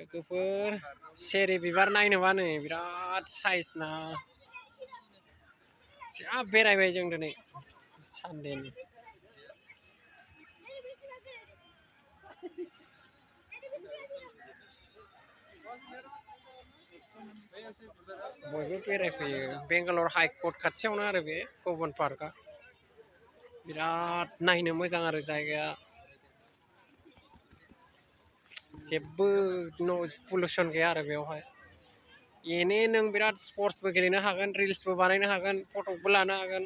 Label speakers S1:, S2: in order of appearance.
S1: लोगोफोर सेरे बिबार नायनोबा नै बिराद साइज ना जा बेरायबाय जों दिनै सानडेनि बयबो बेरायफैयो बेंगालर हाइकर्ट खाथियावनो आरो बे गबन पार्कआ बिराद नायनो मोजां आरो जायगाया जेबो पलिउसन गैया आरो बेवहाय एने नों बिराद स्पर्ट्सबो गेलेनो हागोन रिल्सबो बानायनो हागोन फटकबो लानो हागोन